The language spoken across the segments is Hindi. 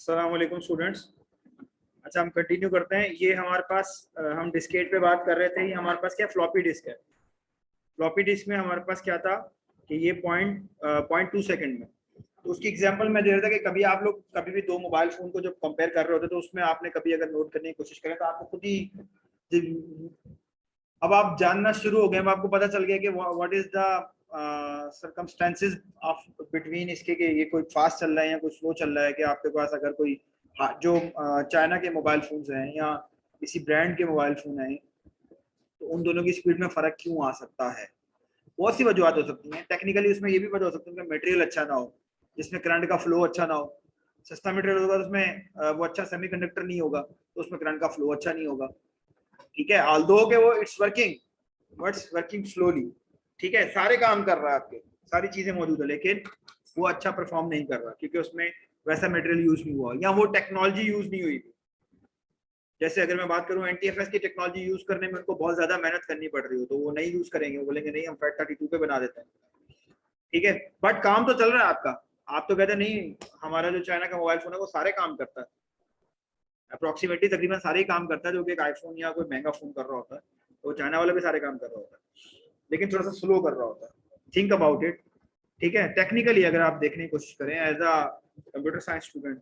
अस्सलाम वालेकुम स्टूडेंट्स। अच्छा, हम कंटिन्यू करते हैं। ये हमारे पास हम डिस्केट पे बात कर रहे थे। ये हमारे पास क्या फ्लॉपी डिस्क है। फ्लॉपी डिस्क में हमारे पास क्या था कि ये पॉइंट 2 सेकंड में, तो उसकी एग्जांपल मैं दे रहा था कि कभी आप लोग कभी भी दो मोबाइल फोन को जब कंपेयर कर रहे होते तो उसमें आपने कभी अगर नोट करने की कोशिश करें तो आपको खुद ही अब आप जानना शुरू हो गए, अब आपको पता चल गया कि what is the circumstances of between इसके कि ये कोई फास्ट चल रहा है या कुछ स्लो चल रहा है। कि आपके पास अगर कोई जो चाइना के मोबाइल फोन्स हैं या किसी ब्रांड के मोबाइल फोन हैं तो उन दोनों की स्पीड में फर्क क्यों आ सकता है। बहुत सी वजूहत हो सकती हैं। टेक्निकली उसमें ये भी पता हो सकता है कि मटेरियल अच्छा ना हो, जिसमें करंट का फ्लो अच्छा ना हो। सस्ता मटेरियल होगा तो उसमें वो अच्छा सेमीकंडक्टर नहीं होगा तो उसमें करंट का फ्लो अच्छा नहीं होगा। ठीक है, ऑल्दो के वो इट्स वर्किंग स्लोली। ठीक है, सारे काम कर रहा है, आपके सारी चीजें मौजूद है, लेकिन वो अच्छा परफॉर्म नहीं कर रहा क्योंकि उसमें वैसा मटेरियल यूज नहीं हुआ या वो टेक्नोलॉजी यूज नहीं हुई थी। जैसे अगर मैं बात करूं एनटीएफएस की टेक्नोलॉजी यूज करने में उनको बहुत ज्यादा मेहनत करनी पड़ रही हो तो वो नहीं यूज करेंगे, वो बोलेंगे नहीं हम FAT32 पे बना देते हैं। ठीक है, बट काम तो चल रहा है आपका। आप तो कहते नहीं हमारा जो चाइना का मोबाइल फोन है वो सारे काम करता है, अप्रोक्सीमेटली तकरीबन सारे ही काम करता है। जो कि एक आईफोन या कोई महंगा फोन कर रहा होता है तो चाइना वाला भी सारे काम कर रहा होता है, लेकिन थोड़ा सा स्लो कर रहा होता है। Think about it. ठीक है, टेक्निकली अगर आप देखने की कोशिश करें as a computer science student.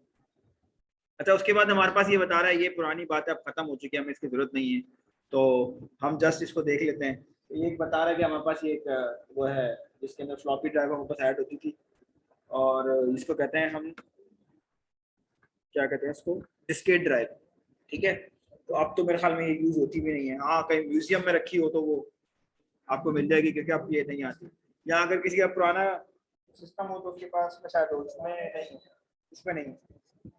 अच्छा, उसके बाद हमारे पास ये बता रहा है ये पुरानी बात है, अब खत्म हो चुकी है, हमें इसकी जरूरत नहीं है, तो हम जस्ट इसको देख लेते हैं। तो ये बता रहा है कि हमारे पास ये एक वो है जिसके अंदर फ्लॉपी ड्राइव हमारे पास ऐड होती थी और इसको कहते हैं हम क्या कहते हैं इसको, डिस्केट ड्राइव। ठीक है, तो अब तो मेरे ख्याल में ये यूज होती भी नहीं है। हाँ, कहीं म्यूजियम में रखी हो तो वो आपको मिल जाएगी क्योंकि अब ये नहीं आती। या अगर किसी का पुराना सिस्टम हो तो उसके पास में शायद हो, इसमें नहीं, इसमें नहीं,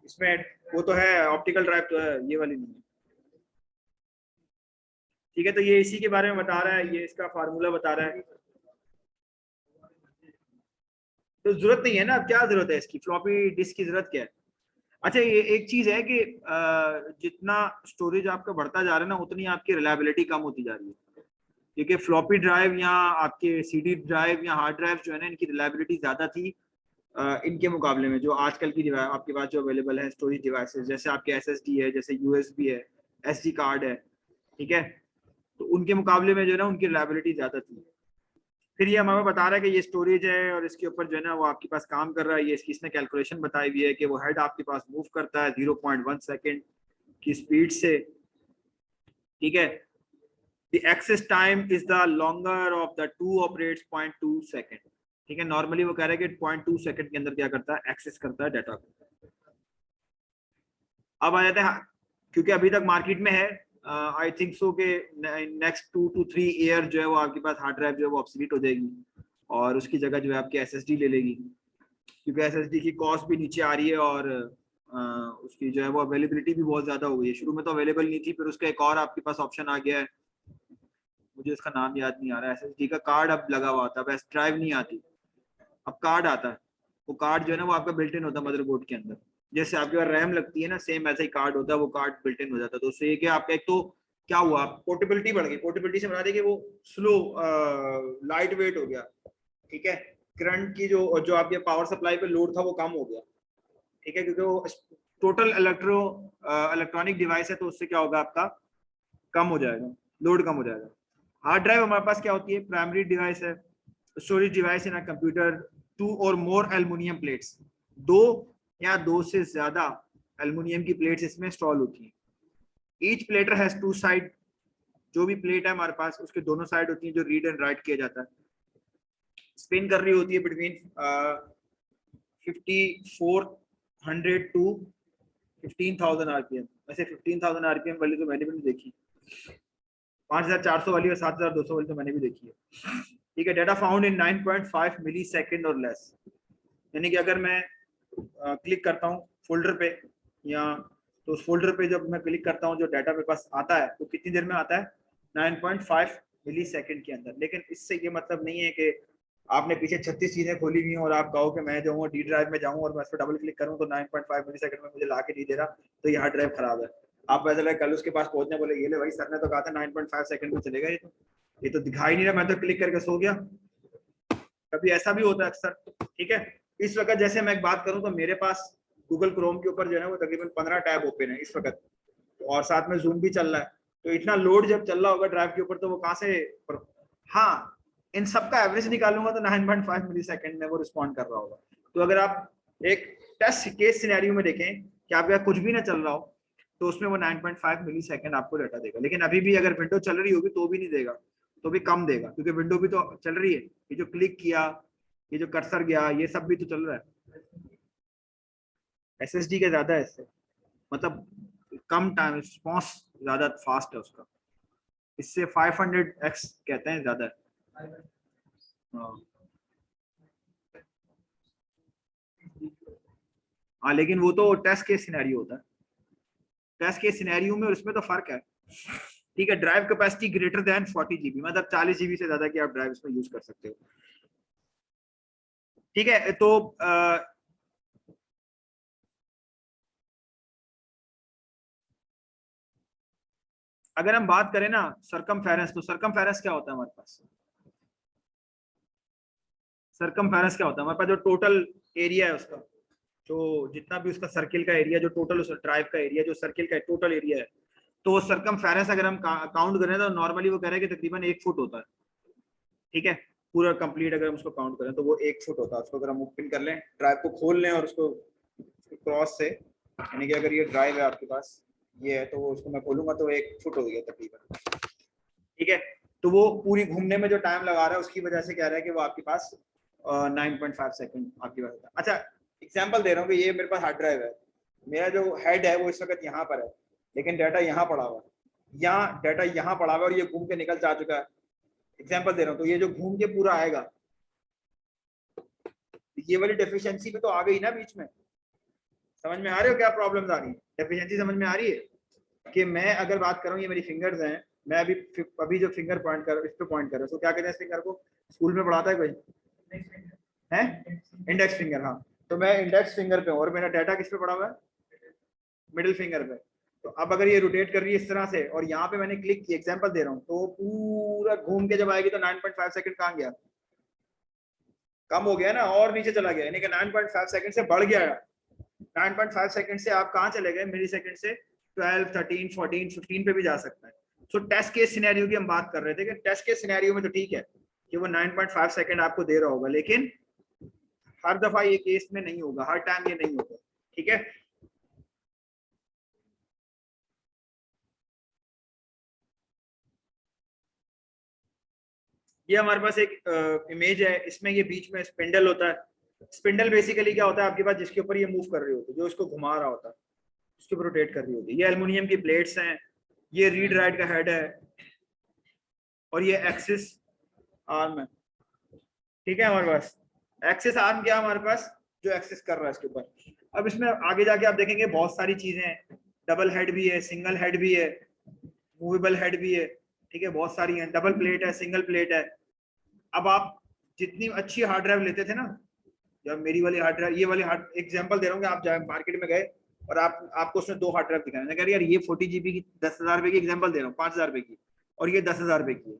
इसमें वो तो है ऑप्टिकल ड्राइव तो है, ये वाली नहीं है। ठीक है, तो ये इसी के बारे में बता रहा है, ये इसका फार्मूला बता रहा है। तो जरूरत नहीं है ना, अब क्या जरूरत है इसकी, फ्लॉपी डिस्क की जरूरत क्या है। अच्छा, ये एक चीज है कि जितना स्टोरेज आपका बढ़ता जा रहा है ना उतनी आपकी रिलायबिलिटी कम होती जा रही है, क्योंकि फ्लॉपी ड्राइव या आपके सीडी ड्राइव या हार्ड ड्राइव जो है ना इनकी रिलायबिलिटी ज्यादा थी इनके मुकाबले में जो आजकल की आपके पास जो अवेलेबल है स्टोरेज डिवाइसेस, जैसे आपके एसएसडी है, जैसे यूएसबी है, एसडी कार्ड है। ठीक है, तो उनके मुकाबले में जो है ना उनकी रिलायबिलिटी ज्यादा थी। फिर ये हमें बता रहा है कि ये स्टोरेज है और इसके ऊपर जो है ना वो आपके पास काम कर रहा है। ये इसकी इसने कैलकुलेशन बताई हुई है कि वो हेड आपके पास मूव करता है 0.1 सेकेंड की स्पीड से। ठीक है, the access time is the longer of the two operates 0.2 second. ठीक है, नॉर्मली वो कह रहा है कि 0.2 सेकेंड के अंदर क्या करता है, एक्सेस करता है डाटा को। अब आ जाते हैं, क्योंकि अभी तक मार्केट में है, आई थिंक सो के नेक्स्ट 2 to 3 ईयर जो है वो आपके पास हार्ड ड्राइव जो है वो ऑब्सोलीट हो जाएगी और उसकी जगह जो है आपकी एसएसडी ले लेगी, क्योंकि एसएसडी की कॉस्ट भी नीचे आ रही है और उसकी जो है वो अवेलेबिलिटी भी बहुत ज्यादा हो गई है। शुरू में तो अवेलेबल नहीं थी, फिर उसका एक और आपके पास ऑप्शन आ गया है, मुझे इसका नाम याद नहीं आ रहा है। एसएसडी का कार्ड अब लगा हुआ था, बस ड्राइव नहीं आती, अब कार्ड आता है। वो कार्ड जो है ना वो आपका बिल्ट इन होता है मदरबोर्ड के अंदर, जैसे आपके पास रैम लगती है ना सेम ऐसा ही कार्ड होता है, वो कार्ड बिल्ट इन हो जाता है। तो उससे ये कि आपका एक तो क्या हुआ, पोर्टेबिलिटी बढ़ गई, पोर्टेबिलिटी से बना दे कि वो स्लो लाइट वेट हो गया। ठीक है, करंट की जो जो आपके पावर सप्लाई पे लोड था वो कम हो गया। ठीक है, क्योंकि वो टोटल इलेक्ट्रॉनिक डिवाइस है तो उससे क्या होगा, आपका कम हो जाएगा, लोड कम हो जाएगा। हार्ड ड्राइव हमारे पास क्या होती है, प्राइमरी डिवाइस है, storage device in a computer, 2 और मोर एल्युमिनियम प्लेट्स, 2 या 2 से ज्यादा एल्युमिनियम की प्लेट्स इसमें इंस्टॉल होती हैं। ईच प्लेटर हैज 2 साइड, जो भी प्लेट है हमारे पास उसके दोनों साइड होती हैं जो रीड एंड राइट किया जाता है। स्पिन कर रही होती है बिटवीन 5400 टू 15000 आरपीएम। वैसे 15000 आरपीएम वाली तो मैंने भी नहीं देखी, 5400 वाली और 7200 वाली तो मैंने भी देखी है। ठीक है, data found in 9.5 millisecond और लेस, यानी कि अगर मैं क्लिक करता हूँ फोल्डर पे या तो उस फोल्डर पे जब मैं क्लिक करता हूँ जो डाटा मेरे पास आता है तो कितनी देर में आता है, 9.5 मिली सेकेंड के अंदर। लेकिन इससे ये मतलब नहीं है कि आपने पीछे 36 चीजें खोली हुई हैं और आप कहो कि मैं जाऊँगा डी ड्राइव में जाऊँ और मैं उस पर डबल क्लिक करूँ तो 9.5 मिली सेकेंड में मुझे ला के नहीं दे रहा तो ये हार्ड ड्राइव खराब है। आप वैसे लगे कल उसके पास पहुंचने बोले ये ले भाई सर ने तो कहा था 9.5 सेकंड में चलेगा, ये तो दिखाई नहीं रहा, मैं तो क्लिक करके सो गया। कभी ऐसा भी होता है अक्सर। ठीक है, इस वक्त जैसे मैं एक बात करूं तो मेरे पास गूगल क्रोम के ऊपर जो है वो तकरीबन 15 टैब ओपन है इस वक्त, और साथ में जूम भी चल रहा है। तो इतना लोड जब चल रहा होगा ड्राइव के ऊपर तो वो कहाँ से हाँ, इन सब का एवरेज निकालूंगा तो 9.5 मिली सेकेंड में वो रिस्पॉन्ड कर रहा होगा। तो अगर आप एक टेस्ट केस सिनेरियो में देखें कि आपके पास कुछ भी ना चल रहा हो तो उसमें वो 9.5 मिली सेकेंड आपको डाटा देगा। लेकिन अभी भी अगर विंडो चल रही होगी तो भी नहीं देगा, तो भी कम देगा, क्योंकि विंडो भी तो चल रही है। ये जो क्लिक किया, ये जो कर्सर गया, ये सब भी तो चल रहा है। एसएसडी का ज्यादा है इससे, मतलब कम टाइम रिस्पॉन्स ज्यादा फास्ट है उसका, इससे 500x कहते हैं ज्यादा है। हाँ लेकिन वो तो टेस्ट केस सिनेरियो होता है, टेस्ट केस सिनेरियो में और इसमें तो फर्क है। ठीक है, drive capacity greater than 40 GB, मतलब 40 GB से ज्यादा की आप ड्राइव इसमें यूज कर सकते हो। ठीक है, तो अगर हम बात करें ना सरकमफेरेंस, तो सरकमफेरेंस क्या होता है हमारे पास? सरकमफेरेंस क्या होता है हमारे पास? जो टोटल एरिया है उसका, जो जितना भी उसका सर्किल का एरिया, जो टोटल उस ड्राइव का एरिया, जो सर्किल का टोटल एरिया है, तो सरकमफेरेंस अगर हम काउंट करें तो नॉर्मली वो कह रहे हैं कि तकरीबन 1 फुट होता है। ठीक है, पूरा कंप्लीट अगर हम उसको काउंट करें तो वो 1 फुट होता है। उसको अगर हम ओपन कर लें, ड्राइव को खोल लें और उसको क्रॉस से, यानी कि अगर ये ड्राइव है आपके पास, ये है, तो वो उसको मैं खोलूंगा तो 1 फुट हो गया तकरीबन। ठीक है, तो वो पूरी घूमने में जो टाइम लगा रहा है उसकी वजह से कह रहा है कि वो आपके पास 9.5 सेकंड आपके पास होता है। अच्छा, एग्जांपल दे रहा हूँ कि ये मेरे पास हार्ड ड्राइव है, मेरा जो हेड है वो इस वक्त यहाँ पर है, लेकिन डाटा यहाँ पड़ा हुआ है, यहाँ डाटा यहाँ पड़ा हुआ है और ये घूम के निकल जा चुका है। एग्जांपल दे रहा हूँ, तो ये जो घूम के पूरा आएगा, ये वाली डेफिशिएंसी भी तो आ गई ना बीच में। समझ में आ रहे हो क्या प्रॉब्लम्स आ रही है? डेफिशिएंसी समझ में आ रही है कि मैं अगर बात करूँ, ये मेरी फिंगर्स हैं, मैं अभी जो फिंगर पॉइंट कर इस पे पॉइंट कर रहा हूँ, तो क्या कहते हैं इस फिंगर को? स्कूल में पढ़ाता है कोई है? Index finger. हाँ, तो मैं इंडेक्स फिंगर पे हूँ और मेरा डाटा किस पे पड़ा हुआ है? मिडिल फिंगर पे। तो अब अगर ये रोटेट कर रही है इस तरह से और यहाँ पे मैंने क्लिक किया, एग्जांपल दे रहा हूँ, तो पूरा घूम के जब आएगी तो 9.5 सेकंड कहाँ गया? कम हो गया ना, और नीचे चला गया, यानी कि 9.5 सेकंड से बढ़ गया। 9.5 सेकंड से आप कहाँ चले गए? मिली सेकंड से 12, 13, 14, 15 पे भी जा सकता है। सो टेस्ट केस सिनेरियो की हम बात कर रहे थे कि टेस्ट केस सिनेरियो में तो ठीक है कि वो 9.5 सेकंड आपको दे रहा होगा, लेकिन हर दफा ये केस में नहीं होगा, हर टाइम ये नहीं होगा। ठीक है, ये हमारे पास एक इमेज है, इसमें ये बीच में स्पिंडल होता है। स्पिंडल बेसिकली क्या होता है आपके पास? जिसके ऊपर ये मूव कर रही होती है, जो इसको घुमा रहा होता है, उसके ऊपर रोटेट कर रही होती है। ये एल्युमिनियम की प्लेट्स हैं, ये रीड राइट का हेड है, और ये एक्सिस आर्म है। ठीक है, हमारे पास एक्सिस आर्म क्या है हमारे पास? जो एक्सिस कर रहा है इसके ऊपर। अब इसमें आगे जाके आप देखेंगे बहुत सारी चीजें हैं, डबल हेड भी है, सिंगल हेड भी है, मूवेबल हेड भी है। ठीक है, बहुत सारी हैं, डबल प्लेट है, सिंगल प्लेट है। अब आप जितनी अच्छी हार्ड ड्राइव लेते थे ना, जब मेरी वाली हार्ड ड्राइव, ये वाली हार्ड एग्जांपल दे रहा हूँ कि आप जाए मार्केट में गए और आपको उसने 2 हार्ड ड्राइव दिखाए, मैं कह रही यार ये 40 GB की 10,000 रुपए की, एग्जांपल दे रहा हूँ 5,000 रुपए की, और ये 10,000 रुपए की है।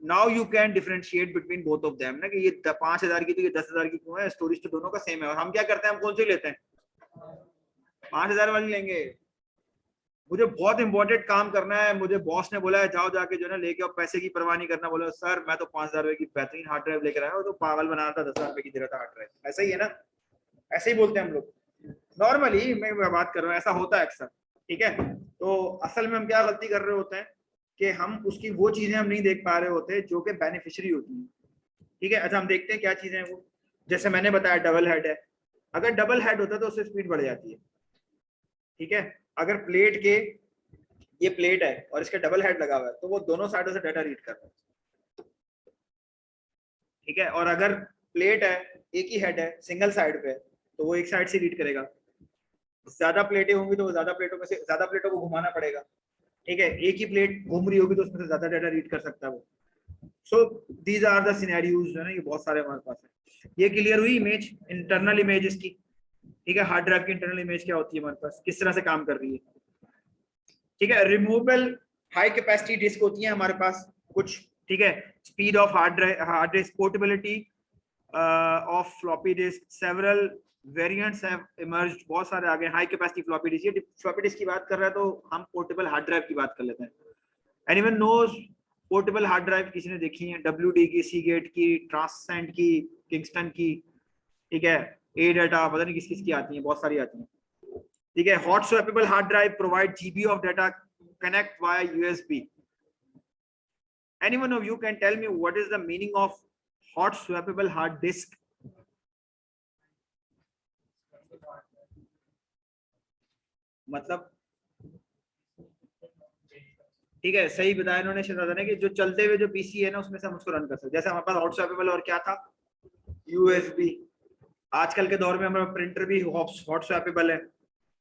Now you can differentiate between both of them ना, कि ये 5,000 की तो ये 10,000 की क्यों है? स्टोरेज तो दोनों का सेम है। और हम क्या करते हैं, हम कौन सी लेते हैं? 5,000 वाली लेंगे। मुझे बहुत इंपॉर्टेंट काम करना है, मुझे बॉस ने बोला है जाओ जाके जो है ना लेके आओ, पैसे की परवाह नहीं करना। बोला सर मैं तो 5,000 रुपए की बेहतरीन हार्ड ड्राइव लेकर आया हूँ, तो पागल बना रहा था, 10,000 रुपए की दे रहा था हार्ड ड्राइव। ऐसा ही है ना, ऐसे ही बोलते हैं हम लोग नॉर्मली। मैं बात कर रहा हूँ, ऐसा होता है अक्सर। ठीक है, तो असल में हम क्या गलती कर रहे होते हैं कि हम उसकी वो चीजें हम नहीं देख पा रहे होते जो कि बेनिफिशियरी होती है। ठीक है, अच्छा हम देखते हैं क्या चीजें हैं वो। जैसे मैंने बताया डबल हेड है, अगर डबल हेड होता है तो उससे स्पीड बढ़ जाती है। ठीक है, अगर प्लेट के, ये प्लेट है और इसके डबल हेड लगा हुआ है, तो वो दोनों साइडों से डाटा रीड कर रहा है। ठीक है, और अगर प्लेट है, एक ही हेड है, सिंगल साइड पे, तो वो एक साइड से रीड करेगा। ज्यादा प्लेटें होंगी तो ज्यादा प्लेटों में से ज्यादा प्लेटों को घुमाना पड़ेगा। ठीक है, एक ही प्लेट घूम रही होगी तो उसमें से ज्यादा डाटा रीड कर सकता है वो। So these are the scenarios, है ना, ये बहुत सारे हमारे पास है। ये क्लियर हुई इमेज, इंटरनल इमेज इसकी। ठीक है, हार्ड ड्राइव की इंटरनल इमेज क्या होती है हमारे पास, किस तरह से काम कर रही है। ठीक है, रिमूवेबल हाई कैपेसिटी डिस्क होती है हमारे पास कुछ। ठीक है, speed of hard disk, portability of floppy disk, several variants have emerged, बहुत सारे आ गए। हाई कैपेसिटी फ्लॉपी डिस्क, ये फ्लॉपी डिस्क की बात कर रहा है तो हम पोर्टेबल हार्ड ड्राइव की बात कर लेते हैं। Anyone knows portable hard drive किसी ने देखी है? WD की, सीगेट की, ट्रांसेंड की, किंगस्टन की, ठीक है, ए डाटा, पता नहीं किस किस की आती है, बहुत सारी आती है, ठीक है। Hot swappable hard drive provide GB of data, connect via USB। Anyone of you can tell me what is the meaning of hot swappable hard disk? मतलब, ठीक है, सही बताया इन्होंने शहजादा ने कि जो चलते हुए जो पीसी है ना उसमें से हम उसको रन कर सकते हैं। जैसे हमारे पास हॉट स्वैपेबल और क्या था, USB। आजकल के दौर में हमारा प्रिंटर भी हॉट स्वैपेबल है।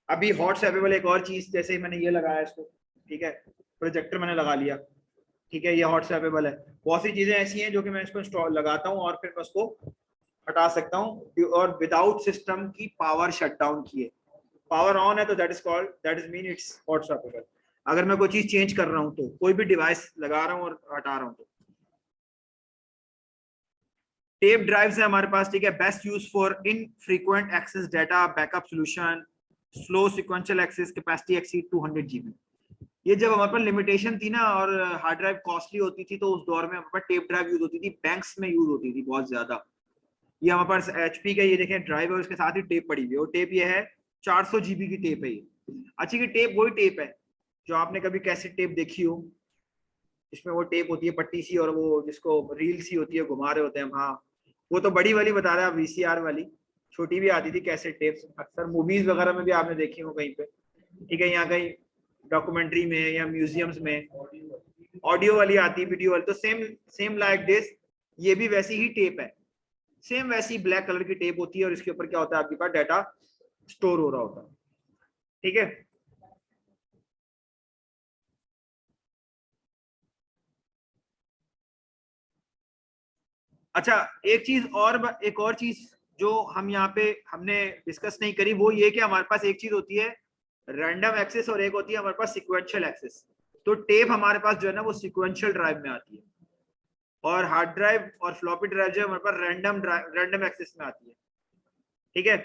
अभी हॉट स्वैपेबल एक और चीज, जैसे मैंने ये लगाया इसको, ठीक है, प्रोजेक्टर मैंने लगा लिया, ठीक है, ये हॉट स्वैपेबल है। बहुत सी चीजें ऐसी हैं जो कि मैं इसको इंस्टॉल लगाता हूँ और फिर मैं उसको हटा सकता हूँ, और विदाउट सिस्टम की पावर शट डाउन किए। पावर ऑन है तो that is called, that is mean it's hot swappable. अगर मैं कोई चीज चेंज कर रहा हूँ तो, कोई भी डिवाइस लगा रहा हूँ और हटा रहा हूँ तो। टेप ड्राइव्स है हमारे पास, ठीक है, best use for infrequent access data, backup solution, slow sequential access, capacity exceed 200 GB। ये जब हमारे पास लिमिटेशन थी ना और हार्ड ड्राइव कॉस्टली होती थी, तो उस दौर में हमारे पास टेप ड्राइव यूज होती थी, बैंक्स में यूज होती थी बहुत ज्यादा। ये हमारे पास HP का ये देखें ड्राइव है, उसके साथ ही टेप पड़ी हुई है, वो टेप ये है 400 GB की टेप है ये। अच्छी की टेप वही टेप है जो आपने कभी कैसेट टेप देखी हो, इसमें वो टेप होती है पट्टी सी, और वो जिसको रील सी होती है, घुमा रहे होते हैं हम, हाँ वो तो बड़ी वाली बता रहा है, VCR वाली। छोटी भी आती थी कैसेट टेप, अक्सर मूवीज वगैरह में भी आपने देखी हो कहीं पे, ठीक है, यहाँ कहीं डॉक्यूमेंट्री में या म्यूजियम्स में ऑडियो वाली आती है, वीडियो वाली। तो सेम सेम लाइक दिस, ये भी वैसी ही टेप है, सेम वैसी ब्लैक कलर की टेप होती है, और इसके ऊपर क्या होता है, आपके पास डाटा स्टोर हो रहा होता है, ठीक है। अच्छा, एक और चीज जो हम यहाँ पे हमने डिस्कस नहीं करी, वो ये कि हमारे पास एक चीज होती है रैंडम एक्सेस और एक होती है हमारे पास सिक्वेंशियल एक्सेस। तो टेप हमारे पास जो है ना वो सिक्वेंशियल ड्राइव में आती है, और हार्ड ड्राइव और फ्लॉपी ड्राइव जो है हमारे पास रैंडम एक्सेस में आती है, ठीक है।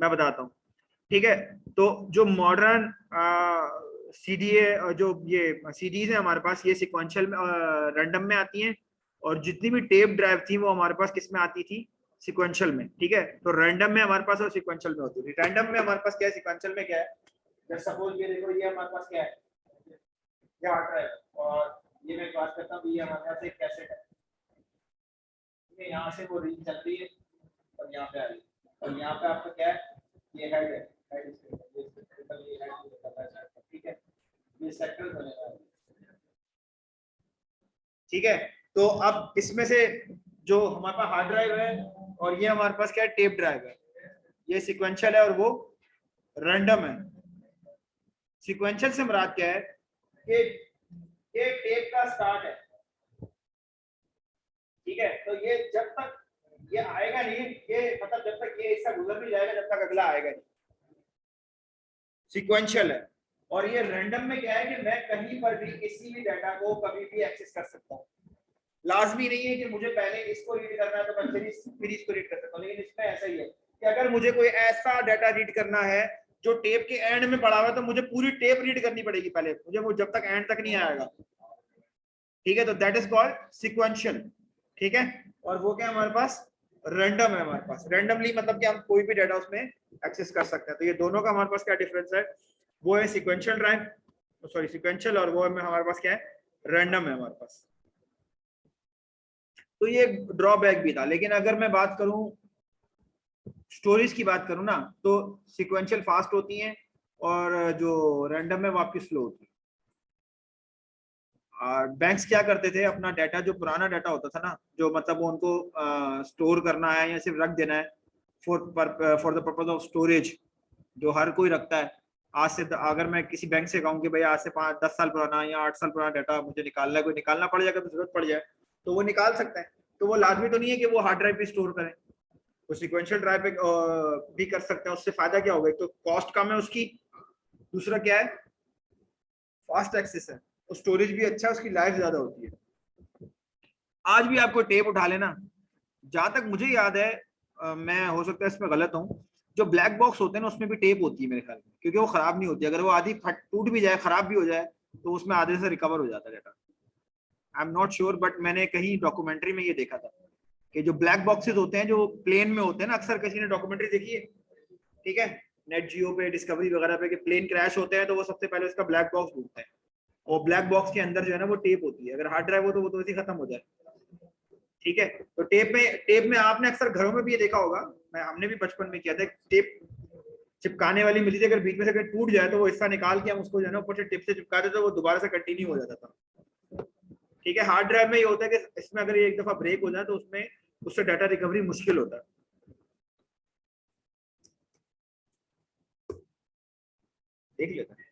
मैं बताता हूँ, ठीक है। तो जो मॉडर्न CDA, जो ये CDs है हमारे पास, ये सिक्वेंशियल में रैंडम में आती हैं, और जितनी भी टेप ड्राइव थी वो हमारे पास किस में आती थी, सिक्वेंशियल में, ठीक है। तो रैंडम में हमारे पास और सिक्वेंशियल में होती थी। रैंडम में हमारे पास क्या है, सिक्वेंशियल में क्या है, जैसे सपोज ये देखो, ये हमारे पास क्या है, ये हार्ड ड्राइव, और ये मैं बात करता हूँ, ये हमारे पास एक कैसेट है, यहाँ से वो रील चल रही है और यहाँ पे आ रही है, और यहाँ पे आपका क्या है, ये हेड है, ठीक है, ये सेक्टर बनेगा, ठीक है। तो अब इसमें से जो हमारे पास हार्ड ड्राइव है और ये हमारे पास क्या है, टेप ड्राइव है, ये सिक्वेंशियल है और वो रैंडम है। सिक्वेंशियल से मुराद क्या है कि ये टेप का स्टार्ट है, ठीक है, तो ये जब तक ये आएगा नहीं, ये मतलब जब तक ये हिस्सा गुजर नहीं जाएगा जब तक अगला आएगा नहीं, सिक्वेंशियल है। और ये रैंडम में क्या है कि मैं कहीं पर भी किसी भी डाटा को कभी भी एक्सेस कर सकता हूँ। लाजमी नहीं है कि मुझे पहले इसको रीड करना है तो मैं फिर इसको रीड कर सकता हूँ, लेकिन इसमें ऐसा ही है कि अगर मुझे कोई ऐसा डाटा रीड करना है जो टेप के एंड में पड़ा हुआ है, तो मुझे पूरी टेप रीड करनी पड़ेगी पहले, मुझे वो जब तक एंड तक नहीं आएगा, ठीक है। तो दैट इज कॉल्ड सिक्वेंशियल, ठीक है। और वो क्या हमारे पास, रैंडम है हमारे पास। रैंडमली मतलब कि हम कोई भी डाटा उसमें एक्सेस कर सकते हैं। तो ये दोनों का हमारे पास क्या डिफरेंस है, वो है सिक्वेंशियल ड्राइव, सॉरी सिक्वेंशियल, और वो हमारे पास क्या है, रैंडम है हमारे पास। तो ये ड्रॉबैक भी था। लेकिन अगर मैं बात करूं, स्टोरेज की बात करूं ना, तो सिक्वेंशियल फास्ट होती हैं और जो रैंडम है वो आपकी स्लो होती है। बैंक्स क्या करते थे, अपना डाटा, जो पुराना डाटा होता था ना, जो मतलब वो उनको स्टोर करना है या सिर्फ रख देना है for the purpose of storage, जो हर कोई रखता है। आज से अगर मैं किसी बैंक से कहूँ कि भाई आज से 5-10 साल पुराना या 8 साल पुराना डाटा मुझे निकालना है, कोई निकालना पड़ जाएगा तो जरूरत पड़ जाए तो वो निकाल सकता है। तो वो लाजमी तो नहीं है कि वो हार्ड ड्राइव पे स्टोर करें, वो सिक्वेंशियल ड्राइव पे भी कर सकते हैं। उससे फायदा क्या होगा, एक तो कॉस्ट कम है उसकी, दूसरा क्या है, फास्ट एक्सेस है, और स्टोरेज भी अच्छा है, उसकी लाइफ ज्यादा होती है। आज भी आपको टेप उठा लेना, जहां तक मुझे याद है मैं हो सकता है इसमें गलत हूँ, जो ब्लैक बॉक्स होते हैं ना उसमें भी टेप होती है मेरे ख्याल में, क्योंकि वो खराब नहीं होती, अगर वो आधी फट टूट भी जाए, खराब भी हो जाए, तो उसमें आधे से रिकवर हो जाता है data. I am not sure, but मैंने कहीं डॉक्यूमेंट्री में ये देखा था कि जो ब्लैक बॉक्सेस होते हैं जो प्लेन में होते हैं ना, अक्सर किसी ने डॉक्यूमेंट्री देखी है, ठीक है, नेट जियो पे, डिस्कवरी वगैरह पे, कि प्लेन क्रैश होते हैं तो वो सबसे पहले उसका ब्लैक बॉक्स ढूंढते हैं, और ब्लैक बॉक्स के अंदर जो है ना वो टेप होती है, अगर हार्ड ड्राइव हो तो वो तो वैसे ही खत्म हो जाए, ठीक है। तो टेप में आपने अक्सर घरों में भी ये देखा होगा, मैं हमने भी बचपन में किया था, टेप चिपकाने वाली मिली थी, अगर बीच में से अगर टूट जाए तो वो हिस्सा निकाल के हम उसको जो है ना ऊपर से टिप से चिपकाते तो वो दोबारा से कंटिन्यू हो जाता था, ठीक है। हार्ड ड्राइव में ये होता है कि इसमें अगर ये एक दफा ब्रेक हो जाए तो उसमें उससे डाटा रिकवरी मुश्किल होता है। देख लेते हैं।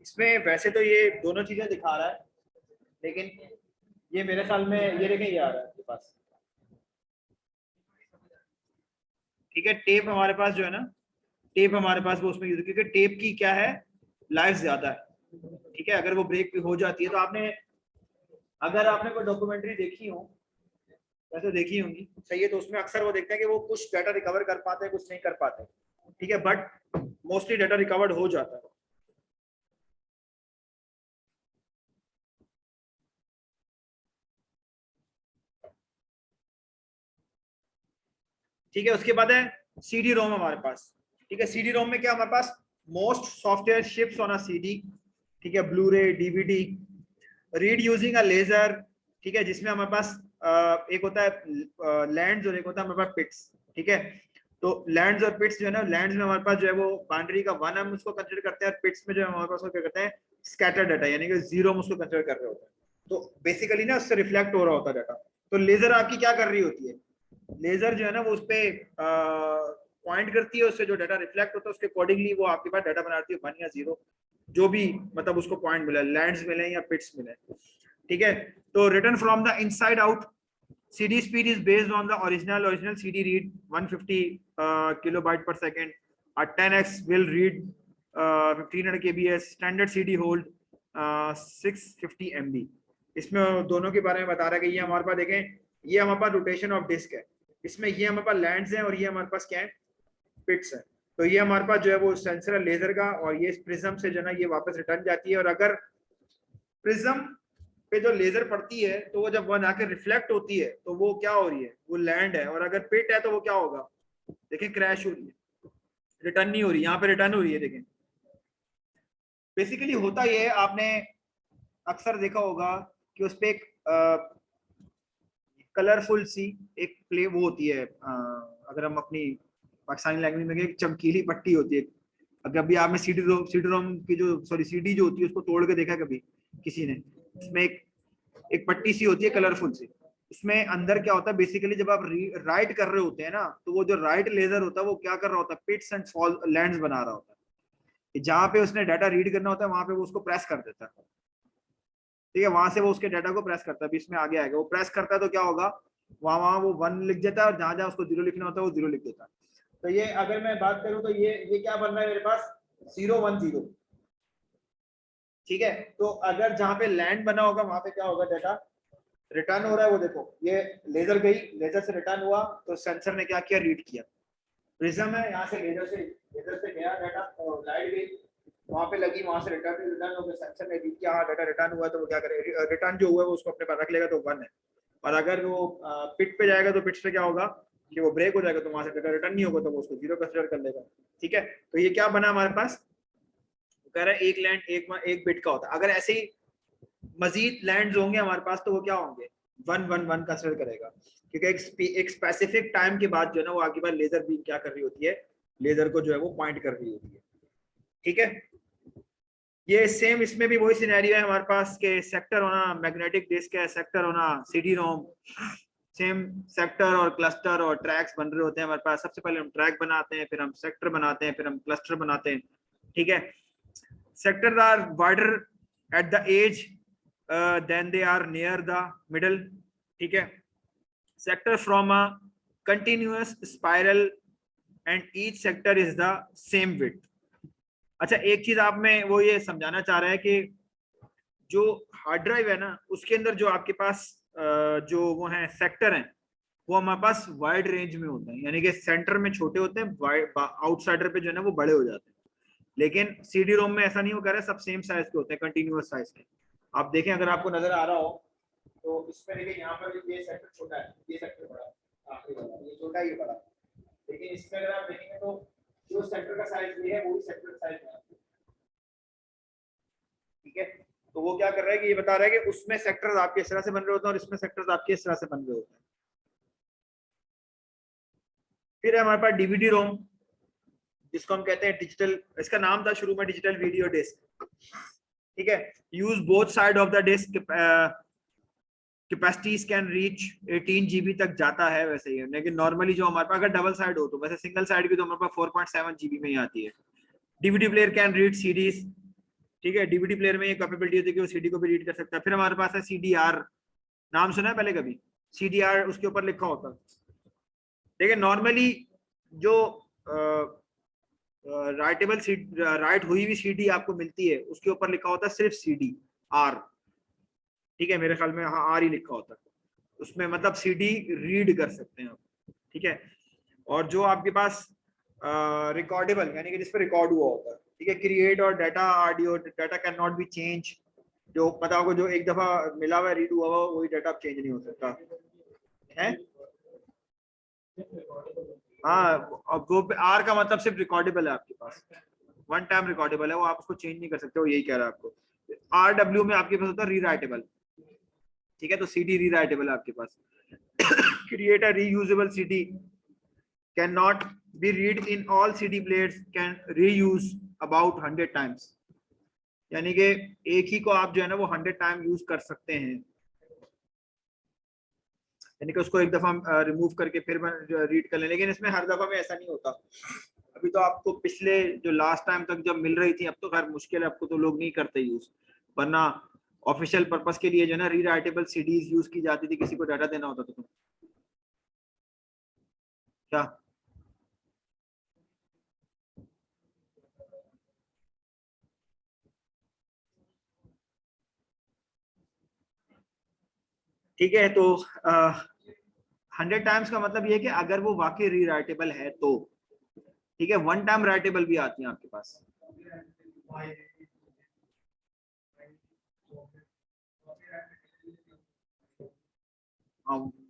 इसमें वैसे तो ये दोनों चीजें दिखा रहा है, लेकिन ये मेरे ख्याल में ये देखें, ये आ रहा है आपके पास, ठीक है। टेप हमारे पास जो है ना, टेप हमारे पास वो उसमें यूज, क्योंकि टेप की क्या है, लाइफ ज्यादा है, ठीक है। अगर वो ब्रेक भी हो जाती है तो आपने, अगर आपने कोई डॉक्यूमेंट्री देखी हो, वैसे देखी होंगी, सही है, तो उसमें अक्सर वो देखते हैं कि वो कुछ डाटा रिकवर कर पाते हैं, कुछ नहीं कर पाते, ठीक है, बट मोस्टली डाटा रिकवर्ड हो जाता है, ठीक है। उसके बाद है सीडी रोम हमारे पास, ठीक है। सीडी रोम में क्या हमारे पास, most software ships on a CD, ठीक है, Blu ray, DVD, read using a laser, ठीक है, जिसमें हमारे पास एक होता है लैंड्स और एक होता है हमारे पास पिट्स, ठीक है। तो लैंड्स और पिट्स जो है ना, लैंड्स में हमारे पास जो है वो बाउंड्री का वन हम उसको कंसिडर करते हैं, और पिट्स में जो है हमारे पास क्या करते हैं, स्कैटर डाटा, यानी कि जीरो हम उसको कंसिडर कर रहे होते हैं, तो बेसिकली ना उससे रिफ्लेक्ट हो रहा होता है डाटा। तो लेजर आपकी क्या कर रही होती है, लेजर जो है ना वो उस पर पॉइंट करती है, उससे जो डाटा रिफ्लेक्ट होता है उसके अकॉर्डिंगली वो आपके पास डाटा बनाती है, 1 या 0, जो भी मतलब उसको पॉइंट मिला, लैंड्स मिले या पिट्स मिले, ठीक है। तो return from the inside out, CD speed is based on the original CD read 150 kilobyte per second. A 10x will read 1500 kbs. Standard CD hold 650 MB. इसमें दोनों के बारे में बता रहा है कि ये हमारे पास देखें, ये हमारे पास रोटेशन ऑफ डिस्क है, इसमें ये हमारे पास लैंड्स हैं और ये हमारे पास क्या है, पिट्स है। तो ये हमारे पास जो है वो सेंसर है लेजर का, और ये प्रिज्म से जो है ना ये वापस रिटर्न जाती है, और अगर प्रिज्म पे जो लेजर पड़ती है तो वो जब वन आके रिफ्लेक्ट होती है तो वो क्या हो रही है, वो लैंड है, और अगर पिट है तो वो क्या होगा, देखें क्रैश हो रही है, रिटर्न नहीं हो रही, यहाँ पे रिटर्न हो रही है, देखें। बेसिकली होता ये है, आपने अक्सर देखा होगा कि उस पे एक कलरफुल सी एक प्ले वो होती है, अगर हम अपनी पाकिस्तानी लैंग्वेज में, एक चमकीली पट्टी होती है, अगर अभी आपने सीडी रोम की जो, सॉरी, सीडी जो होती है उसको तोड़ के देखा कभी किसी ने, उसमें एक पट्टी सी होती है कलरफुल सी, इसमें अंदर क्या होता है, बेसिकली जब आप राइट कर रहे होते हैं ना, तो वो जो राइट लेजर होता है वो क्या कर रहा होता है, पिट्स एंड फॉल लैंड्स बना रहा होता है, जहां पे उसने डाटा रीड करना होता है वहां पे वो उसको प्रेस कर देता है, ठीक है, वहां से वो उसके डाटा को प्रेस करता है, बीच में आगे आएगा, वो प्रेस करता है तो क्या होगा, वहां वहां वो 1 लिख देता है, और जहां जहां उसको 0 लिखना होता है वो 0 लिख देता है। तो ये अगर मैं बात करूं तो ये क्या बन रहा है मेरे पास, 0 1 0, ठीक है। तो अगर जहां पे लैंड बना होगा वहां पे क्या होगा, डाटा रिटर्न हो रहा है, वो देखो ये लेजर गई, लेजर से रिटर्न हुआ, तो सेंसर ने क्या किया, रीड किया, प्रिज्म है, यहाँ से लेजर से गया डाटा, और लाइट गई वहां पे लगी, वहां से रिटर्न हो गया, सेंसर ने रीड किया, हाँ डाटा रिटर्न हुआ, तो वो क्या करे, रिटर्न जो हुआ है वो उसको अपने पास रख लेगा, तो 1 है। और अगर वो पिट पे जाएगा तो पिट पे क्या होगा कि वो ब्रेक हो जाएगा, तो वहां से डाटा रिटर्न नहीं होगा, तो वो उसको 0 कंसिडर कर लेगा, ठीक है। तो ये क्या बना हमारे पास, कह रहा है एक लैंड एक बिट का होता है, अगर ऐसे ही मजीद लैंड्स होंगे हमारे पास तो वो क्या होंगे, 111 कंसिडर करेगा, क्योंकि एक स्पेसिफिक टाइम के बाद जो है ना वो आपके पास लेजर बीम क्या कर रही होती है, लेजर को जो है वो पॉइंट कर रही होती है। ठीक है, ये सेम इसमें भी वही सिनेरियो है हमारे पास के सेक्टर होना मैग्नेटिक डिस्क है, सेक्टर होना सीडी रोम, सेम सेक्टर और क्लस्टर और ट्रैक्स बन रहे होते हैं हमारे पास। सबसे पहले हम ट्रैक बनाते हैं, फिर हम सेक्टर बनाते हैं, फिर हम क्लस्टर बनाते हैं। ठीक है, sectors are wider at the edge than they are near the middle. ठीक है, sector from a continuous spiral and each sector is the same width. अच्छा, एक चीज आप में वो ये समझाना चाह रहा है कि जो हार्ड ड्राइव है ना उसके अंदर जो आपके पास जो वो है सेक्टर हैं वो हमारे पास वाइड रेंज में होते हैं, यानी कि सेंटर में छोटे होते हैं, आउटसाइडर पे जो है ना वो बड़े हो जाते हैं। लेकिन सीडी रोम में ऐसा नहीं हो, कह रहा है सब सेम साइज के होते हैं, कंटिन्यूअस साइज के। आप देखें, अगर आपको नजर आ रहा हो तो इसमें देखिए यहाँ पर ये सेक्टर छोटा है, ये सेक्टर बड़ा, आखिरी वाला ये छोटा, ये बड़ा। लेकिन इसमें अगर आप देखेंगे तो जो सेक्टर का साइज ये है वो भी सेक्टर का साइज है। ठीक है, तो वो क्या कर रहा है कि ये बता रहा है कि उसमें सेक्टर्स आपके इस तरह से बन रहे होते हैं और इसमें सेक्टर्स आपके इस तरह से बन रहे होते हैं। फिर है हमारे पास डीवीडी रोम, जिसको हम कहते हैं डिजिटल, इसका नाम था शुरू में डिजिटल वीडियो डिस्क। ठीक है, use both side of the disc, capacities can reach 18 जीबी तक जाता है वैसे ही, लेकिन नॉर्मली जो हमारे पास अगर डबल साइड हो तो, वैसे सिंगल साइड की तो हमारे पास 4.7 जीबी में ही आती है। DVD player can read CDs. ठीक है, डीवीडी प्लेयर में ये कैपेबिलिटी होती है कि वो सीडी को भी रीड कर सकता है। फिर हमारे पास है सीडीआर, नाम सुना है पहले कभी? सीडीआर उसके ऊपर लिखा होता है। देखिए नॉर्मली जो राइटेबल राइट हुई हुई सीडी आपको मिलती है उसके ऊपर लिखा होता है सिर्फ सीडी आर। ठीक है, मेरे ख्याल में हाँ आर ही लिखा होता है उसमें, मतलब सीडी रीड कर सकते हैं आप। ठीक है, और जो आपके पास रिकॉर्डेबल यानी कि जिस पर रिकॉर्ड हुआ होता है। ठीक है, क्रिएट और data audio data can not B change, जो पता होगा जो एक दफा मिला हुआ रीड हुआ वही डाटा आप चेंज नहीं हो सकता है। हाँ, वो आर का मतलब सिर्फ रिकॉर्डेबल है आपके पास, वन टाइम रिकॉर्डेबल है, वो आप उसको चेंज नहीं कर सकते, वो यही कह रहा है आपको। आर डब्ल्यू में आपके पास होता है रीराइटेबल। ठीक है, तो सीडी रीराइटेबल है आपके पास। Create a reusable CD can not be read in all CD players can reuse about 100 times, यानी कि एक ही को आप जो है ना वो 100 टाइम यूज कर सकते हैं, यानी कि उसको एक दफा रिमूव करके फिर रीड कर लें। लेकिन इसमें हर दफा में ऐसा नहीं होता। अभी तो आपको पिछले जो लास्ट टाइम तक जब मिल रही थी, अब तो खैर मुश्किल है, आपको तो लोग नहीं करते यूज, वरना ऑफिशियल पर्पस के लिए जो है ना रीराइटेबल सीडीज यूज की जाती थी, किसी को डाटा देना होता था तो क्या। ठीक है, तो 100 टाइम्स का मतलब ये है कि अगर वो वाकई रीराइटेबल है तो। ठीक है, वन टाइम राइटेबल भी आती है आपके पास।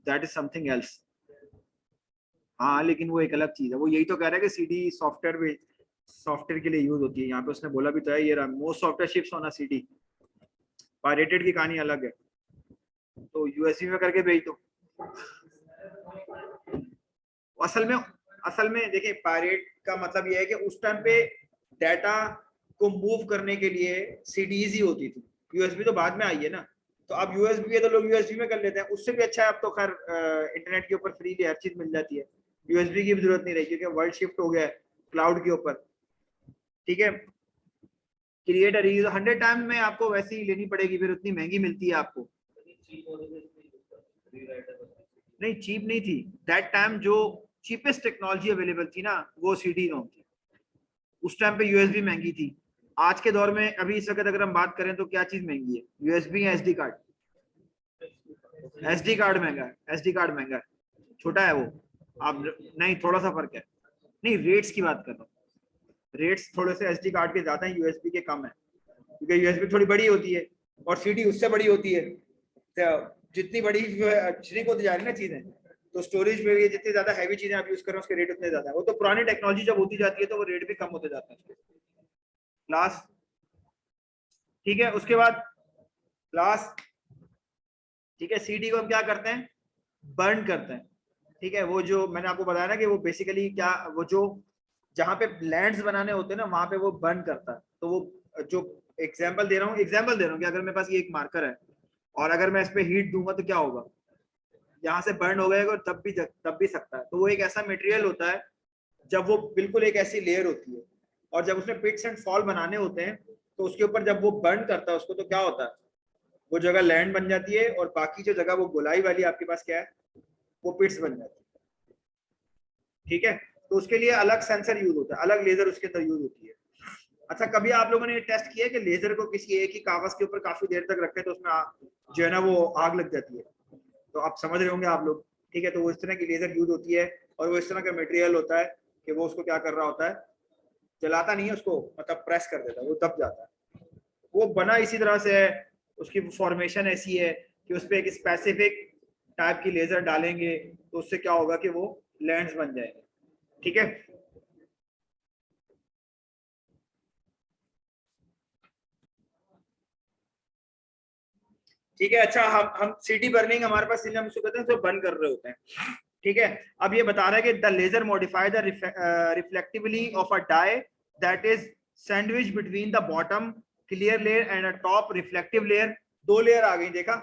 That is something else. हाँ, लेकिन वो एक अलग चीज है, वो यही तो कह रहा है कि सीडी सॉफ्टवेयर में, सॉफ्टवेयर के लिए यूज होती है। यहाँ पे उसने बोला भी तो है, ये most software ships on a CD. Pirated की कहानी अलग है, तो यूएसबी में करके भेज दो। असल में देखिए, पायरेट का मतलब ये है कि उस टाइम पे डाटा को मूव करने के लिए सीडीज ही होती थी, यूएसबी तो बाद में आई है ना। तो अब यूएसबी है तो लोग यूएसबी में कर लेते हैं, उससे भी अच्छा है अब तो खैर इंटरनेट के ऊपर फ्रीली हर चीज मिल जाती है, यूएसबी की भी जरूरत नहीं रही क्योंकि वर्ल्ड शिफ्ट हो गया है क्लाउड के ऊपर। ठीक है, क्रिएट अ रीयूज 100 टाइम में आपको वैसे ही लेनी पड़ेगी, फिर उतनी महंगी मिलती है आपको। नहीं, चीप नहीं थी दैट टाइम, जो चीपेस्ट टेक्नोलॉजी अवेलेबल थी ना वो सीडी रोम थी। उस टाइम पे यूएसबी महंगी थी। आज के दौर में अभी इस वक्त अगर हम बात करें तो क्या चीज महंगी है, यूएसबी या एसडी कार्ड? एसडी कार्ड महंगा है, एसडी कार्ड महंगा है, छोटा है वो। आप नहीं, थोड़ा सा फर्क है। नहीं, रेट्स की बात कर रहा हूँ, रेट्स थोड़े से एसडी कार्ड के ज्यादा है, यूएसबी के कम है, क्योंकि यूएसबी थोड़ी बड़ी होती है और सीडी उससे बड़ी होती है। तो जितनी बड़ी श्रिंक होती जा रही है ना चीजें, तो स्टोरेज में भी जितनी ज्यादा हैवी चीजें आप यूज कर रहे हैं उसके रेट उतने ज्यादा है। वो तो पुरानी टेक्नोलॉजी जब होती जाती है तो वो रेट भी कम होते जाते हैं लास्ट। ठीक है, उसके बाद लास्ट ठीक है, सीडी को हम क्या करते हैं, बर्न करते हैं। ठीक है, वो जो मैंने आपको बताया ना कि वो बेसिकली क्या, वो जो जहाँ पे लैंड्स बनाने होते हैं ना वहां पे वो बर्न करता है। तो वो जो एग्जाम्पल दे रहा हूँ कि अगर मेरे पास ये एक मार्कर है और अगर मैं इस पे हीट दूंगा तो क्या होगा, यहाँ से बर्न हो गएगा, तब भी सकता है। तो वो एक ऐसा मटेरियल होता है जब वो बिल्कुल एक ऐसी लेयर होती है और जब उसमें पिट्स एंड फॉल बनाने होते हैं तो उसके ऊपर जब वो बर्न करता है उसको, तो क्या होता है, वो जगह लैंड बन जाती है और बाकी जो जगह वो गोलाई वाली आपके पास क्या है, वो पिट्स बन जाती है। ठीक है, तो उसके लिए अलग सेंसर यूज होता है, अलग लेजर उसके अंदर यूज होती है। अच्छा, कभी आप लोगों ने ये टेस्ट किया है कि लेजर को किसी एक ही कागज के ऊपर काफी देर तक रखे तो उसमें जो है ना वो आग लग जाती है? तो आप समझ रहे होंगे आप लोग। ठीक है, तो वो इस तरह की लेजर यूज होती है और वो इस तरह का मटेरियल होता है कि वो उसको क्या कर रहा होता है, जलाता नहीं है उसको, मतलब प्रेस कर देता है, वो दब जाता है। वो बना इसी तरह से है, उसकी फॉर्मेशन ऐसी है कि उस पर एक स्पेसिफिक टाइप की लेजर डालेंगे तो उससे क्या होगा कि वो लेंस बन जाएंगे। ठीक है, ठीक है। अच्छा, हम सीटी बर्निंग हमारे पास हम उसको कहते हैं जो बर्न कर रहे होते हैं। ठीक है, अब ये बता रहा है कि the laser modify the reflectively of a dye that is sandwich between the bottom clear layer and a top reflective layer. दो लेयर आ गई, देखा,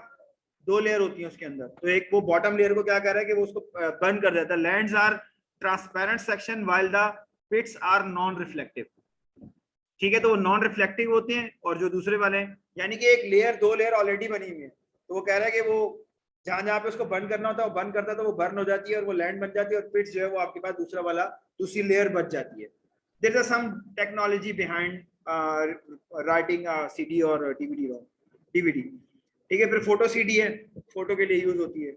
दो लेयर होती है उसके अंदर। तो एक वो बॉटम लेयर को क्या कर रहा है कि वो उसको बर्न कर देता है। Lands are transparent section while the pits are non reflective. ठीक है, तो वो नॉन रिफ्लेक्टिव होते हैं और जो दूसरे वाले हैं, यानी कि एक लेयर, दो लेयर ऑलरेडी बनी हुई है। तो वो कह रहा है कि वो जहां जहां पे उसको बर्न करना होता है वो बर्न करता है, तो वो बर्न हो जाती है और वो लैंड बन जाती है और पिट्स जो है वो आपके पास दूसरा वाला दूसरी लेयर बच जाती है। There is some technology behind writing CD और डीवीडी। ठीक है, फिर फोटो सीडी है, फोटो के लिए यूज होती है।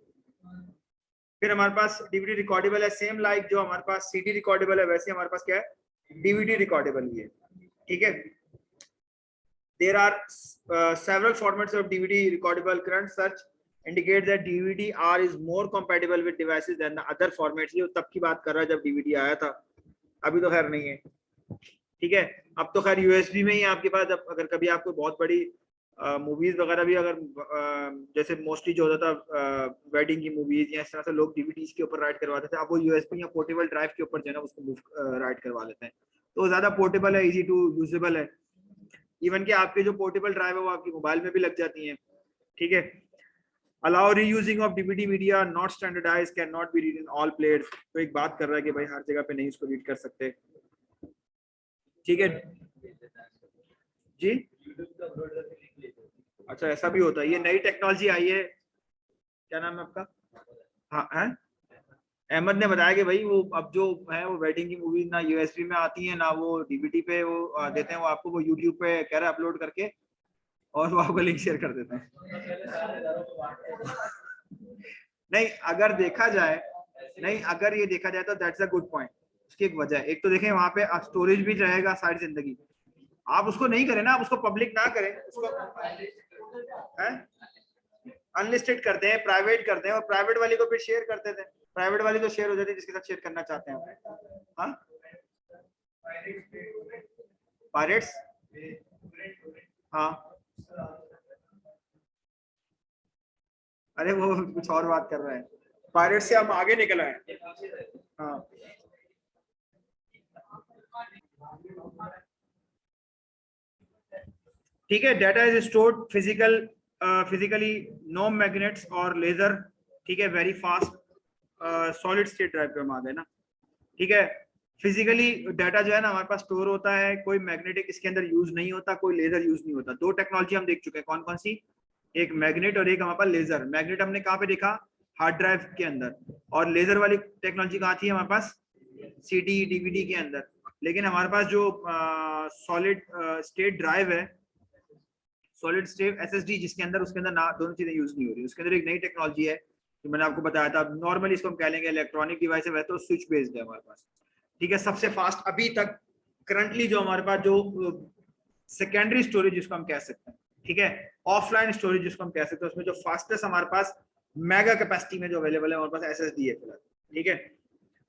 फिर हमारे पास डीवीडी रिकॉर्डेबल है, सेम लाइक जो हमारे पास सीडी रिकॉर्डेबल है वैसे हमारे पास क्या है, डीवीडी रिकॉर्डेबल भी है। ठीक है, there are several formats of DVD recordable. Current search indicate that DVD-R is more compatible with devices than the other formats. ये तब की बात कर रहा है जब DVD आया था, अभी तो खैर नहीं है। ठीक है, अब तो खैर USB में ही आपके पास, अगर कभी आपको बहुत बड़ी मूवीज वगैरह भी अगर जैसे मोस्टली जो होता था वेडिंग की मूवीज या इस तरह से लोग डीवीडीज के ऊपर राइट करवाते थे, अब वो यूएसबी या पोर्टेबल ड्राइव के ऊपर जो है ना उसको राइट करवा लेते हैं। तो ज्यादा पोर्टेबल है, इजी टू यूजेबल है। इवन कि आपके जो पोर्टेबल ड्राइव है वो आपकी मोबाइल में भी लग जाती हैं। ठीक है, allow reusing of DVD media, not standardize, can not be read in all players. तो एक बात कर रहा है कि भाई हर जगह पे नहीं इसको रीड कर सकते। ठीक है जी, अच्छा ऐसा भी होता है, ये नई टेक्नोलॉजी आई है। क्या नाम है आपका? हाँ है, अहमद ने बताया कि भाई वो अब जो है वो वेडिंग की मूवीज ना यूएसबी में आती है ना वो डीवीडी पे वो देते हैं, वो आपको वो यूट्यूब पे कह रहा है अपलोड करके और वो आपको लिंक शेयर कर देते हैं। नहीं अगर देखा जाए, नहीं अगर ये देखा जाए तो दैट्स अ गुड पॉइंट। उसकी एक वजह है, एक तो देखें वहां पे स्टोरेज भी रहेगा सारी जिंदगी। आप उसको नहीं करें ना, आप उसको पब्लिक ना करें, उसको अनलिस्टेड करते हैं, प्राइवेट करते हैं और प्राइवेट वाली को फिर शेयर करते थे। प्राइवेट वाली तो शेयर हो जाती है जिसके साथ शेयर करना चाहते हैं। हाँ, पायरेट्स, हाँ, अरे वो कुछ और बात कर रहे हैं, पायरेट से हम आगे निकल आए। हाँ, ठीक है, data is stored physically, no magnets और लेजर। ठीक है, very fast solid state drive पे हम आ गए ना। ठीक है, फिजिकली डाटा जो है ना हमारे पास स्टोर होता है, कोई मैग्नेटिक इसके अंदर यूज नहीं होता, कोई लेजर यूज नहीं होता। दो टेक्नोलॉजी हम देख चुके हैं, कौन कौन सी, एक मैग्नेट और एक हमारे पास लेजर। मैग्नेट हमने कहाँ पे देखा, हार्ड ड्राइव के अंदर, और लेजर वाली टेक्नोलॉजी कहाँ थी हमारे पास, सीडी डीवीडी के अंदर। लेकिन हमारे पास जो सॉलिड स्टेट ड्राइव है, सॉलिड स्टेट एसएसडी जिसके अंदर, उसके अंदर ना दोनों चीजें यूज नहीं हो रही। उसके अंदर एक नई टेक्नोलॉजी है जो मैंने आपको बताया था, नॉर्मली इसको हम कह लेंगे इलेक्ट्रॉनिक डिवाइस है, वह तो स्विच बेस्ड है हमारे पास। ठीक है, सबसे फास्ट अभी तक करंटली जो हमारे पास जो सेकेंडरी स्टोरेज जिसको हम कह सकते हैं, ठीक है, ऑफलाइन स्टोरेज जिसको हम कह सकते हैं, उसमें जो फास्टेस्ट हमारे पास मेगा कैपेसिटी में जो अवेलेबल है हमारे पास एसएसडी है फिलहाल। ठीक है,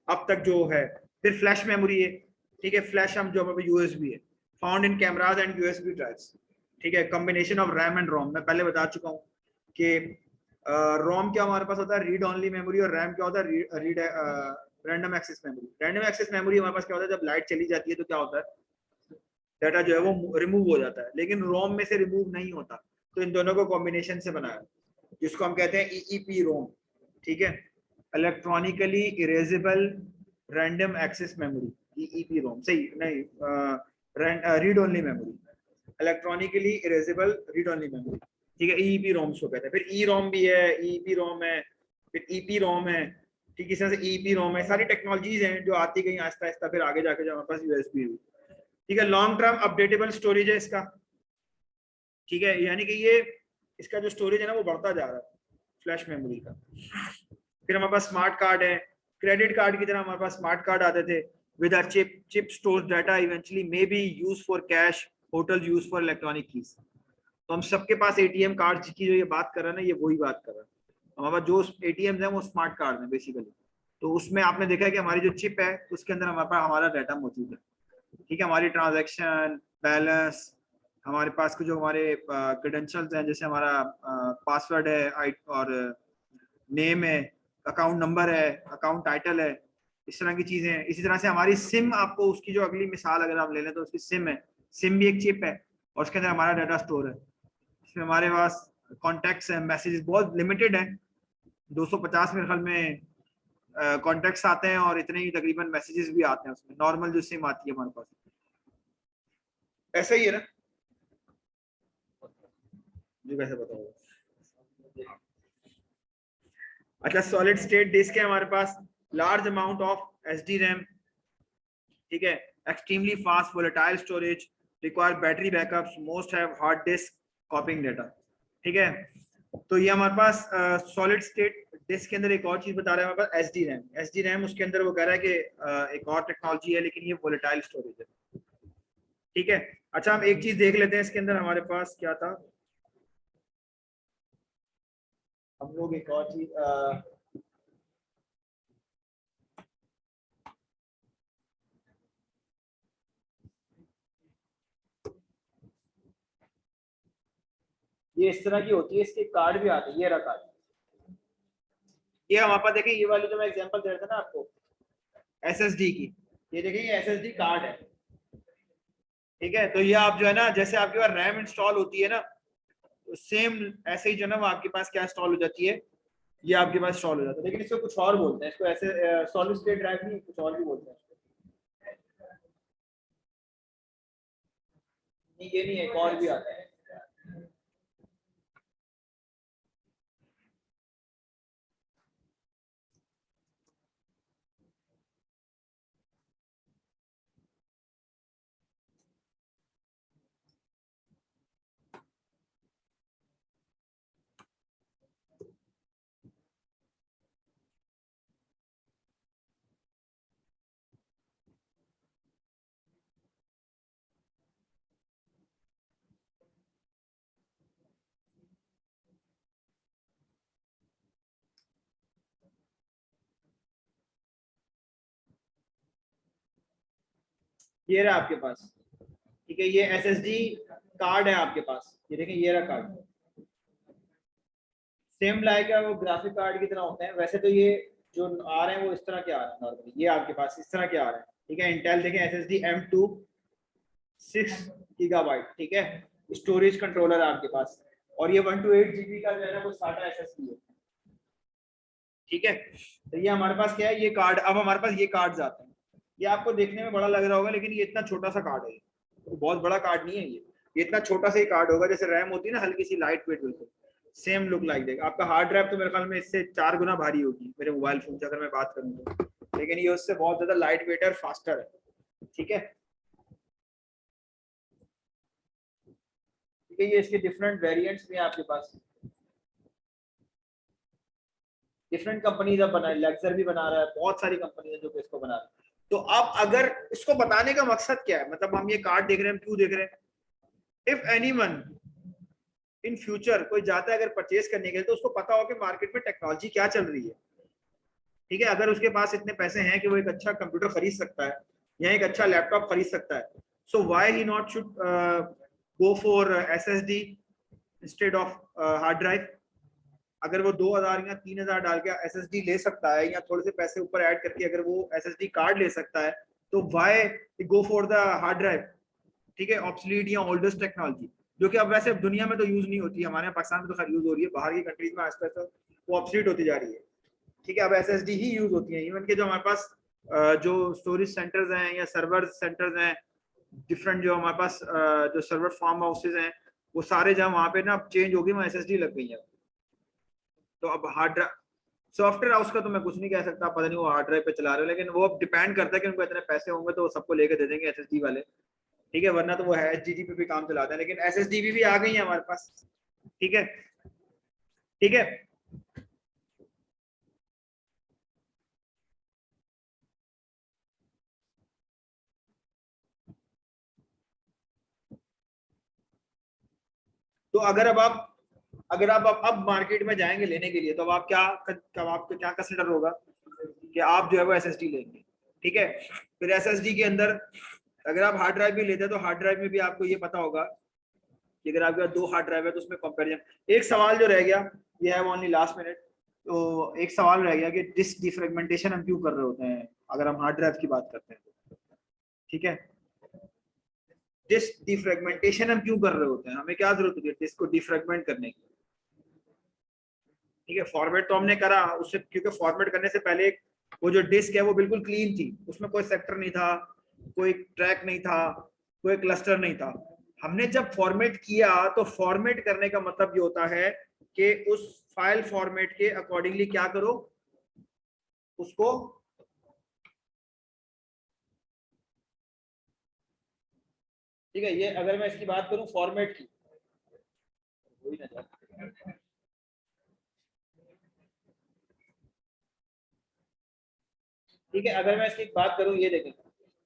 अब तक जो है। फिर फ्लैश मेमोरी है। ठीक है, फ्लैश हम जो हमारे यूएसबी है, found in cameras and USB drives. ठीक है, कॉम्बिनेशन ऑफ रैम एंड रोम, मैं पहले बता चुका हूँ कि रोम क्या हमारे पास होता है, रीड ओनली मेमोरी, और रैम क्या होता है, read random access memory. Random access memory हमारे पास क्या होता है, जब लाइट चली जाती है तो क्या होता है, डाटा जो है वो रिमूव हो जाता है, लेकिन रोम में से रिमूव नहीं होता। तो इन दोनों को कॉम्बिनेशन से बनाया, जिसको हम कहते हैं ईईपी रोम, ठीक है, electronically erasable random access memory, EEPROM, सही नहीं, read only memory, electronically erasable read only memory, ठीक है, ईईपी रोम्स को कहते हैं। फिर ई रोम भी है, ईईपी रोम है, फिर ईपी रोम है, ठीक, इस तरह से ईपी रोम है, सारी टेक्नोलॉजीज हैं जो आती गई आहिस्ता आहिस्ता, फिर आगे जाके जो हमारे पास यूएसबी हुई, ठीक है। लॉन्ग टर्म अपडेटेबल स्टोरेज है इसका, ठीक है, यानी कि ये इसका जो स्टोरेज है ना वो बढ़ता जा रहा है, फ्लैश मेमोरी का। फिर हमारे पास स्मार्ट कार्ड है, क्रेडिट कार्ड की तरह हमारे पास स्मार्ट कार्ड आते थे, with a chip store data eventually may be use for cash, hotel use for electronic keys. तो हम सबके पास एटीएम कार्ड की जो ये बात कर रहे हैं ना, ये वही बात कर रहे हैं। हमारे पास जो एटीएम है वो स्मार्ट कार्ड है बेसिकली। तो उसमें आपने देखा है कि हमारी जो चिप है उसके अंदर हमारे पास हमारा डाटा मौजूद है, ठीक है, हमारी ट्रांजैक्शन बैलेंस, हमारे पास के जो हमारे क्रेडेंशियल्स हैं, जैसे हमारा पासवर्ड है और नेम है, अकाउंट नंबर है, अकाउंट टाइटल है, इस तरह की चीजें हैं। इसी तरह से हमारी सिम, आपको उसकी जो अगली मिसाल अगर आप ले लें तो उसकी सिम है, सिम भी एक चिप है और उसके अंदर हमारा डाटा स्टोर है। इसमें हमारे पास कॉन्टेक्ट्स हैं, मैसेजेस बहुत लिमिटेड है, 250 मेरे ख्याल में कॉन्टेक्ट्स आते हैं और इतने ही तकरीबन मैसेजेस भी आते हैं उसमें, नॉर्मल जो सिम आती है हमारे पास, ऐसा ही है ना, मुझे कैसे बताओ। अच्छा, सॉलिड स्टेट डिस्क है हमारे पास, large amount of SDRAM, ठीक है, extremely fast volatile storage, require battery backups, most have hard disk copying data, ठीक है। तो ये हमारे पास सॉलिड स्टेट डिस्क के अंदर एक और चीज बता रहा है हमारे पास, एसडी रैम। एसडी रैम उसके अंदर वो कह रहा है कि एक और टेक्नोलॉजी है, लेकिन ये वोलेटाइल स्टोरेज है, ठीक है। अच्छा, हम एक चीज देख लेते हैं इसके अंदर हमारे पास क्या था, हम लोग एक और चीज ये इस तरह की होती है, इसके कार्ड भी आते हैं, ये रहा कार्ड, ये हमारे पास देखिए, ये वाली जो मैं एग्जांपल दे रहा था ना आपको एसएसडी की, ये देखिए ये एसएसडी कार्ड है, ठीक है। तो ये आप जो है ना, जैसे आपके पास रैम इंस्टॉल होती है ना, तो सेम ऐसे ही जो है ना वो आपके पास क्या इंस्टॉल हो जाती है, ये आपके पास इंस्टॉल हो जाता है, लेकिन इसको कुछ और बोलते हैं, इसको ऐसे सॉलिड स्टेट ड्राइव नहीं, कुछ और भी बोलते हैं नहीं, ये नहीं है, एक और भी आता है। ये रहा आपके पास, ठीक है, ये एसएसडी कार्ड है आपके पास, ये देखें ये रहा कार्ड, सेम लाइक है, वो ग्राफिक कार्ड की तरह होते हैं। वैसे तो ये जो आ रहे हैं वो इस तरह के आ रहे हैं नॉर्मली, ये आपके पास इस तरह के आ रहे हैं, ठीक है। इंटेल देखें एसएसडी M2 6 GB, ठीक है, स्टोरेज कंट्रोलर है आपके पास, और ये 128 GB का जो है ना वो SATA SSD है, ठीक है। तो ये हमारे पास क्या है, ये कार्ड, अब हमारे पास ये कार्ड्स आते हैं, ये आपको देखने में बड़ा लग रहा होगा, लेकिन ये इतना छोटा सा कार्ड है, तो बहुत बड़ा कार्ड नहीं है ये इतना छोटा सा ही कार्ड होगा, जैसे रैम होती है ना हल्की सी लाइट वेट, बिल्कुल सेम लुक लाइक देगा। आपका हार्ड ड्राइव तो मेरे ख्याल में इससे 4 गुना भारी होगी मेरे मोबाइल फोन से अगर मैं बात करूँ तो, लेकिन ये उससे बहुत ज्यादा लाइट वेट और फास्टर है, ठीक है। ठीक है, ये इसके डिफरेंट वेरिएंट्स भी हैं आपके पास, डिफरेंट कंपनीज अब बना, लेक्सर भी बना रहा है, बहुत सारी कंपनी है जो कि इसको बना रही है। तो अब अगर इसको बताने का मकसद क्या है, मतलब हम ये कार्ड देख रहे हैं, क्यों देख रहे हैं, इफ एनीवन इन फ्यूचर कोई जाता है अगर परचेज करने के लिए, तो उसको पता हो कि मार्केट में टेक्नोलॉजी क्या चल रही है, ठीक है। अगर उसके पास इतने पैसे हैं कि वो एक अच्छा कंप्यूटर खरीद सकता है या एक अच्छा लैपटॉप खरीद सकता है, so why he not should go for SSD instead of hard drive, अगर वो 2000 या 3000 डाल के SSD ले सकता है या थोड़े से पैसे ऊपर ऐड करके अगर वो SSD कार्ड ले सकता है, तो why go for the hard drive? ठीक है, ऑब्सलीट या ओल्डेस्ट टेक्नोलॉजी, जो कि अब वैसे दुनिया में तो यूज नहीं होती, हमारे पाकिस्तान में तो खैर यूज हो रही है, बाहर की कंट्रीज में आजकल तो वो ऑब्सलीट होती जा रही है। ठीक है, अब SSD ही यूज होती है। इवन के जो हमारे पास जो स्टोरेज सेंटर्स हैं या सर्वर सेंटर्स हैं डिफरेंट, जो हमारे पास जो सर्वर फार्म हाउसेज हैं, वो सारे जहाँ वहाँ पे ना चेंज हो गई, वहाँ SSD लग गई है। तो अब हार्ड ड्राइव, सॉफ्टवेयर हाउस का तो मैं कुछ नहीं कह सकता, पता नहीं वो हार्ड ड्राइव पे चला रहे हो, लेकिन वो अब डिपेंड करता है कि उनको इतने पैसे होंगे तो वो सबको लेके दे देंगे SSD वाले। ठीक है, वरना तो वो HDD पे भी काम चलाते हैं, लेकिन SSD भी आ गई है हमारे पास। ठीक है, ठीक है। तो अगर आप अब मार्केट में जाएंगे लेने के लिए, तो अब आप क्या, कब आपको क्या कंसिडर होगा कि आप जो है वो SSD लेंगे। ठीक है, फिर SSD के अंदर अगर आप हार्ड ड्राइव भी लेते हैं, तो हार्ड ड्राइव में भी आपको ये पता होगा कि अगर आपके पास 2 हार्ड ड्राइव है तो उसमें कंपैरिजन। एक सवाल जो रह गया, ये है ओनली लास्ट मिनट, तो एक सवाल रह गया कि डिस्क डिफ्रेगमेंटेशन हम क्यों कर रहे होते हैं अगर हम हार्ड ड्राइव की बात करते हैं तो। ठीक है, डिस्क डिफ्रेगमेंटेशन हम क्यों कर रहे होते हैं, हमें क्या जरूरत होती है डिस्क को डिफ्रेगमेंट करने की। ठीक है, फॉर्मेट तो हमने करा उससे, क्योंकि फॉर्मेट करने से पहले वो जो डिस्क है वो बिल्कुल क्लीन थी, उसमें कोई सेक्टर नहीं था, कोई ट्रैक नहीं था, कोई क्लस्टर नहीं था। हमने जब फॉर्मेट किया तो फॉर्मेट करने का मतलब ये होता है कि उस फाइल फॉर्मेट के अकॉर्डिंगली क्या करो, उसको ठीक है। ये अगर मैं इसकी बात करूं फॉर्मेट की, ठीक है, अगर मैं इसकी बात करूं, ये देखें,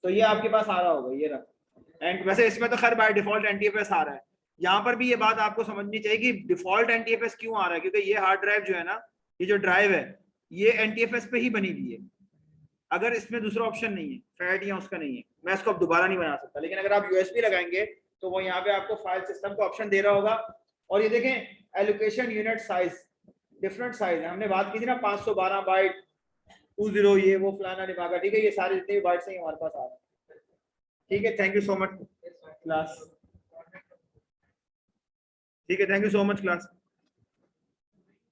तो ये आपके पास आ रहा होगा, ये रहा। एंड वैसे इसमें तो खैर बाय डिफॉल्ट NTFS आ रहा है। यहाँ पर भी ये बात आपको समझनी चाहिए कि डिफॉल्ट NTFS क्यों आ रहा है, क्योंकि ये हार्ड ड्राइव जो है ना, ये जो ड्राइव है ये NTFS पे ही बनी हुई है। अगर इसमें दूसरा ऑप्शन नहीं है, फैट या उसका नहीं है, मैं इसको अब दोबारा नहीं बना सकता। लेकिन अगर आप USB लगाएंगे तो वो यहाँ पे आपको फाइल सिस्टम का ऑप्शन दे रहा होगा। और ये देखें allocation unit size, different size है, हमने बात की थी ना 512 बाइट 20, ये वो फलाना निभागा। ठीक है, ये सारे जितने भी बाइट्स हैं हमारे पास आ रहे हैं। ठीक है, thank you so much class. ठीक है, thank you so much class.